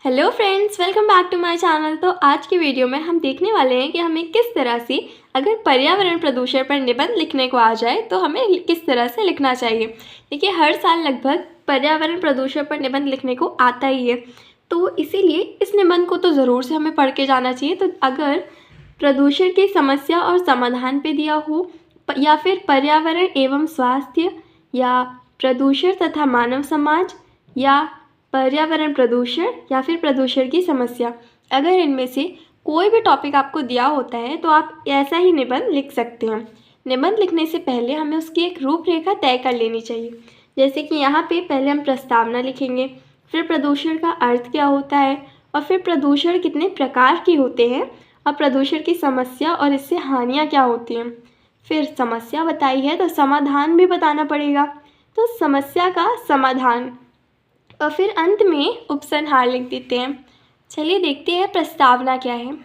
Hello friends, welcome back to my channel. तो आज की वीडियो में हम देखने वाले हैं कि हमें किस तरह से अगर पर्यावरण प्रदूषण पर निबंध लिखने को आ जाए तो हमें किस तरह से लिखना चाहिए। देखिए, हर साल लगभग पर्यावरण प्रदूषण पर निबंध लिखने को आता ही है, तो इसीलिए इस निबंध को तो ज़रूर से हमें पढ़ के जाना चाहिए। तो अगर प्रदूषण की समस्या और समाधान पे दिया हो या फिर पर्यावरण एवं स्वास्थ्य या प्रदूषण तथा मानव समाज या पर्यावरण प्रदूषण या फिर प्रदूषण की समस्या, अगर इनमें से कोई भी टॉपिक आपको दिया होता है तो आप ऐसा ही निबंध लिख सकते हैं। निबंध लिखने से पहले हमें उसकी एक रूपरेखा तय कर लेनी चाहिए। जैसे कि यहाँ पे पहले हम प्रस्तावना लिखेंगे, फिर प्रदूषण का अर्थ क्या होता है और फिर प्रदूषण कितने प्रकार के होते हैं और प्रदूषण की समस्या और इससे हानियाँ क्या होती हैं। फिर समस्या बताई है तो समाधान भी बताना पड़ेगा, तो समस्या का समाधान और फिर अंत में उपसंहार लिख देते हैं। चलिए देखते हैं प्रस्तावना क्या है।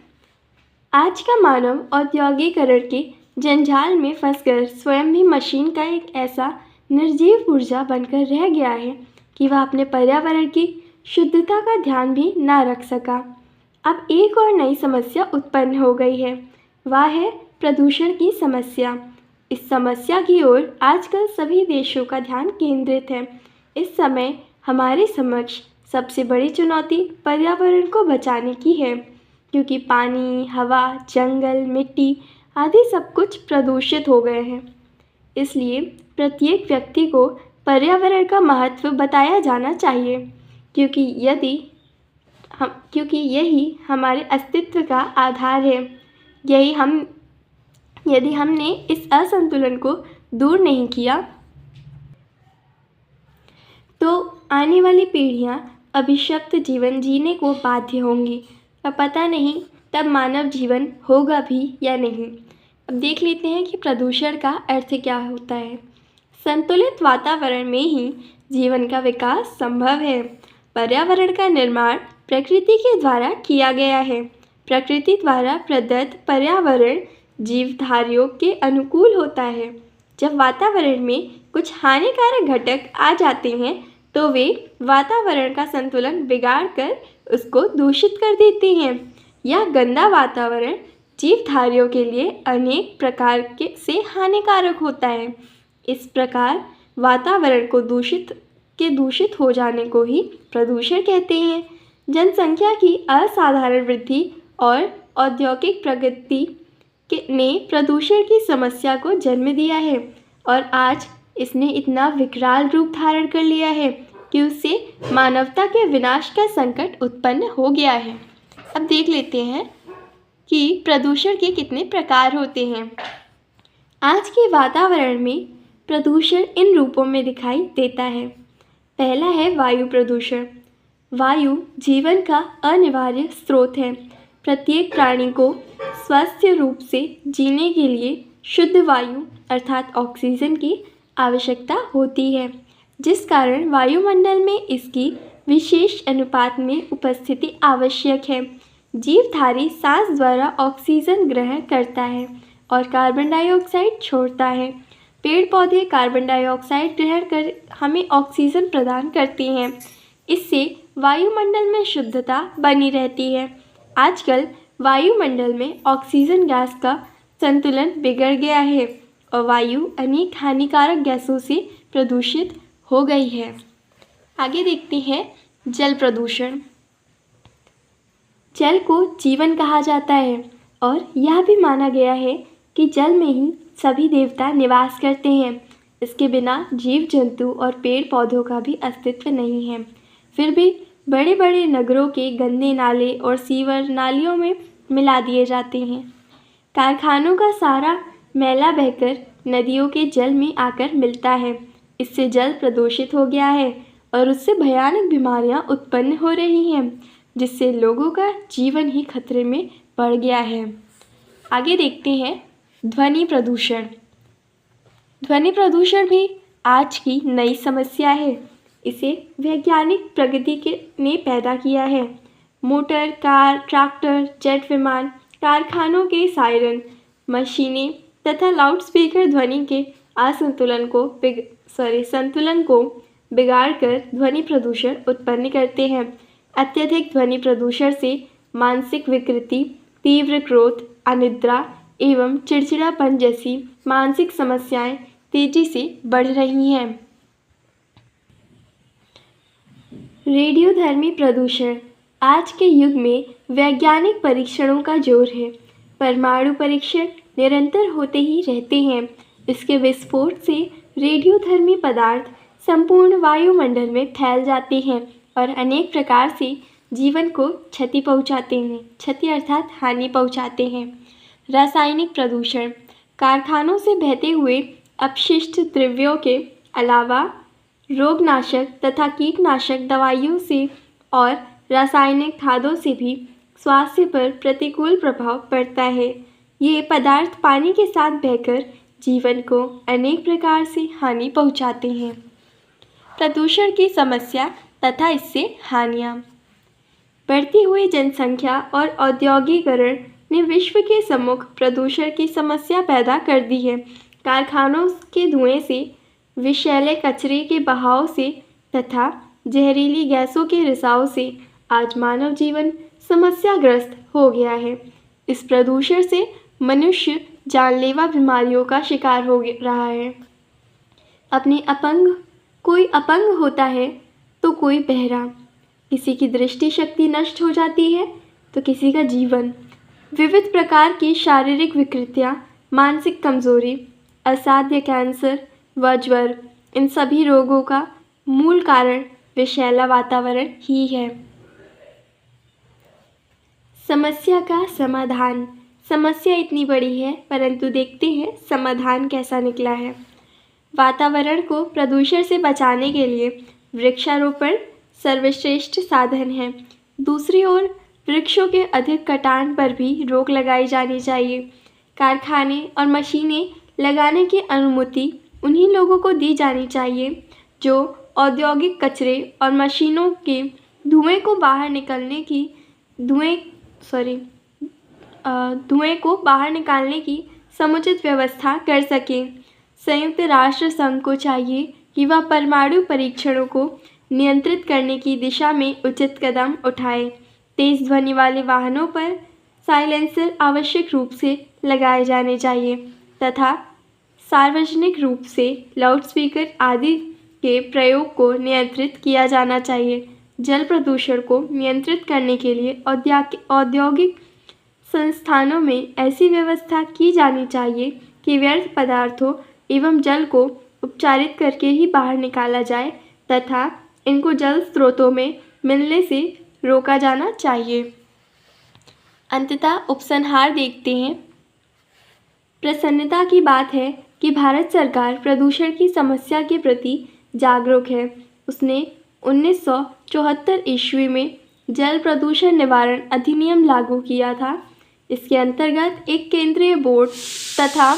आज का मानव औद्योगिकरण के जंजाल में फंसकर स्वयं भी मशीन का एक ऐसा निर्जीव पुर्जा बनकर रह गया है कि वह अपने पर्यावरण की शुद्धता का ध्यान भी ना रख सका। अब एक और नई समस्या उत्पन्न हो गई है, वह है प्रदूषण की समस्या। इस समस्या की ओर आजकल सभी देशों का ध्यान केंद्रित है। इस समय हमारे समक्ष सबसे बड़ी चुनौती पर्यावरण को बचाने की है, क्योंकि पानी, हवा, जंगल, मिट्टी आदि सब कुछ प्रदूषित हो गए हैं। इसलिए प्रत्येक व्यक्ति को पर्यावरण का महत्व बताया जाना चाहिए, क्योंकि यही हमारे अस्तित्व का आधार है। यदि हमने इस असंतुलन को दूर नहीं किया तो आने वाली पीढ़ियाँ अभिशप्त जीवन जीने को बाध्य होंगी और पता नहीं तब मानव जीवन होगा भी या नहीं। अब देख लेते हैं कि प्रदूषण का अर्थ क्या होता है। संतुलित वातावरण में ही जीवन का विकास संभव है। पर्यावरण का निर्माण प्रकृति के द्वारा किया गया है। प्रकृति द्वारा प्रदत्त पर्यावरण जीवधारियों के अनुकूल होता है। जब वातावरण में कुछ हानिकारक घटक आ जाते हैं तो वे वातावरण का संतुलन बिगाड़ कर उसको दूषित कर देते हैं। यह गंदा वातावरण जीवधारियों के लिए अनेक प्रकार से हानिकारक होता है। इस प्रकार वातावरण को दूषित हो जाने को ही प्रदूषण कहते हैं। जनसंख्या की असाधारण वृद्धि और औद्योगिक प्रगति ने प्रदूषण की समस्या को जन्म दिया है और आज इसने इतना विकराल रूप धारण कर लिया है कि उससे मानवता के विनाश का संकट उत्पन्न हो गया है। अब देख लेते हैं कि प्रदूषण के कितने प्रकार होते हैं। आज के वातावरण में प्रदूषण इन रूपों में दिखाई देता है। पहला है वायु प्रदूषण। वायु जीवन का अनिवार्य स्रोत है। प्रत्येक प्राणी को स्वस्थ रूप से जीने के लिए शुद्ध वायु अर्थात ऑक्सीजन की आवश्यकता होती है, जिस कारण वायुमंडल में इसकी विशेष अनुपात में उपस्थिति आवश्यक है। जीवधारी सांस द्वारा ऑक्सीजन ग्रहण करता है और कार्बन डाइऑक्साइड छोड़ता है। पेड़ पौधे कार्बन डाइऑक्साइड ग्रहण कर हमें ऑक्सीजन प्रदान करते हैं। इससे वायुमंडल में शुद्धता बनी रहती है। आजकल वायुमंडल में ऑक्सीजन गैस का संतुलन बिगड़ गया है और वायु अनेक हानिकारक गैसों से प्रदूषित हो गई है। आगे देखते हैं जल प्रदूषण। जल को जीवन कहा जाता है और यह भी माना गया है कि जल में ही सभी देवता निवास करते हैं। इसके बिना जीव जंतु और पेड़ पौधों का भी अस्तित्व नहीं है। फिर भी बड़े बड़े नगरों के गंदे नाले और सीवर नालियों में मिला दिए जाते हैं। कारखानों का सारा मैला बहकर नदियों के जल में आकर मिलता है। इससे जल प्रदूषित हो गया है और उससे भयानक बीमारियां उत्पन्न हो रही हैं, जिससे लोगों का जीवन ही खतरे में पड़ गया है। आगे देखते हैं ध्वनि प्रदूषण। ध्वनि प्रदूषण भी आज की नई समस्या है। इसे वैज्ञानिक प्रगति ने पैदा किया है। मोटर, कार, ट्रैक्टर, जेट विमान, कारखानों के सायरन, मशीनें तथा लाउडस्पीकर ध्वनि के संतुलन को बिगाड़कर ध्वनि प्रदूषण उत्पन्न करते हैं। अत्यधिक ध्वनि प्रदूषण से मानसिक विकृति, तीव्र क्रोध, अनिद्रा एवं चिड़चिड़ापन जैसी मानसिक समस्याएं तेजी से बढ़ रही हैं। रेडियोधर्मी प्रदूषण। आज के युग में वैज्ञानिक परीक्षणों का जोर है। परमाणु परीक्षण निरंतर होते ही रहते हैं। इसके विस्फोट से रेडियोधर्मी पदार्थ संपूर्ण वायुमंडल में फैल जाते हैं और अनेक प्रकार से जीवन को क्षति पहुंचाते हैं। क्षति अर्थात हानि पहुंचाते हैं। रासायनिक प्रदूषण। कारखानों से बहते हुए अपशिष्ट द्रव्यों के अलावा रोगनाशक तथा कीटनाशक दवाइयों से और रासायनिक खादों से भी स्वास्थ्य पर प्रतिकूल प्रभाव पड़ता है। ये पदार्थ पानी के साथ बहकर जीवन को अनेक प्रकार से हानि पहुंचाते हैं। प्रदूषण की समस्या तथा इससे हानियाँ। बढ़ती हुई जनसंख्या और औद्योगिकरण ने विश्व के सम्मुख प्रदूषण की समस्या पैदा कर दी है। कारखानों के धुएं से, विषैले कचरे के बहाव से तथा जहरीली गैसों के रिसाव से आज मानव जीवन समस्याग्रस्त हो गया है। इस प्रदूषण से मनुष्य जानलेवा बीमारियों का शिकार हो रहा है। कोई अपंग होता है तो कोई बहरा, किसी की दृष्टि शक्ति नष्ट हो जाती है तो किसी का जीवन। विविध प्रकार की शारीरिक विकृतियाँ, मानसिक कमजोरी, असाध्य कैंसर व ज्वर, इन सभी रोगों का मूल कारण विषैला वातावरण ही है। समस्या का समाधान। समस्या इतनी बड़ी है परंतु देखते हैं समाधान कैसा निकला है। वातावरण को प्रदूषण से बचाने के लिए वृक्षारोपण सर्वश्रेष्ठ साधन है। दूसरी ओर वृक्षों के अधिक कटान पर भी रोक लगाई जानी चाहिए। कारखाने और मशीनें लगाने की अनुमति उन्हीं लोगों को दी जानी चाहिए जो औद्योगिक कचरे और मशीनों के धुएं को बाहर निकालने की समुचित व्यवस्था कर सकें। संयुक्त राष्ट्र संघ को चाहिए कि वह परमाणु परीक्षणों को नियंत्रित करने की दिशा में उचित कदम उठाए। तेज ध्वनि वाले वाहनों पर साइलेंसर आवश्यक रूप से लगाए जाने चाहिए तथा सार्वजनिक रूप से लाउडस्पीकर आदि के प्रयोग को नियंत्रित किया जाना चाहिए। जल प्रदूषण को नियंत्रित करने के लिए औद्योगिक संस्थानों में ऐसी व्यवस्था की जानी चाहिए कि व्यर्थ पदार्थों एवं जल को उपचारित करके ही बाहर निकाला जाए तथा इनको जल स्रोतों में मिलने से रोका जाना चाहिए। अंततः उपसंहार देखते हैं। प्रसन्नता की बात है कि भारत सरकार प्रदूषण की समस्या के प्रति जागरूक है। उसने 1974 ईस्वी में जल प्रदूषण निवारण अधिनियम लागू किया था। इसके अंतर्गत एक केंद्रीय बोर्ड तथा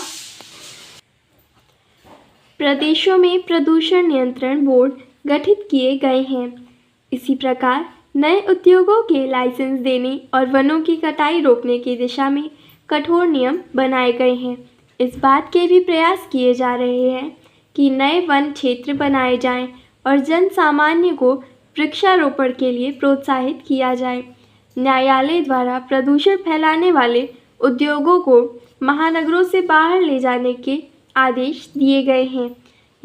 प्रदेशों में प्रदूषण नियंत्रण बोर्ड गठित किए गए हैं। इसी प्रकार नए उद्योगों के लाइसेंस देने और वनों की कटाई रोकने की दिशा में कठोर नियम बनाए गए हैं। इस बात के भी प्रयास किए जा रहे हैं कि नए वन क्षेत्र बनाए जाएं और जन सामान्य को वृक्षारोपण के लिए प्रोत्साहित किया जाए। न्यायालय द्वारा प्रदूषण फैलाने वाले उद्योगों को महानगरों से बाहर ले जाने के आदेश दिए गए हैं।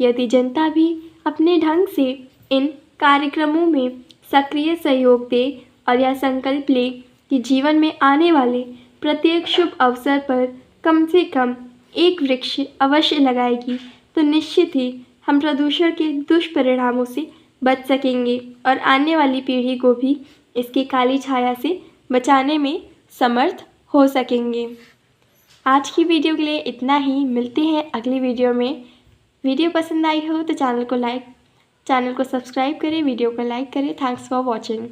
यदि जनता भी अपने ढंग से इन कार्यक्रमों में सक्रिय सहयोग दे और यह संकल्प ले कि जीवन में आने वाले प्रत्येक शुभ अवसर पर कम से कम एक वृक्ष अवश्य लगाएगी, तो निश्चित ही हम प्रदूषण के दुष्परिणामों से बच सकेंगे और आने वाली पीढ़ी को भी इसकी काली छाया से बचाने में समर्थ हो सकेंगे। आज की वीडियो के लिए इतना ही। मिलते हैं अगली वीडियो में। वीडियो पसंद आई हो तो चैनल को सब्सक्राइब करें, वीडियो को लाइक करें। Thanks for watching.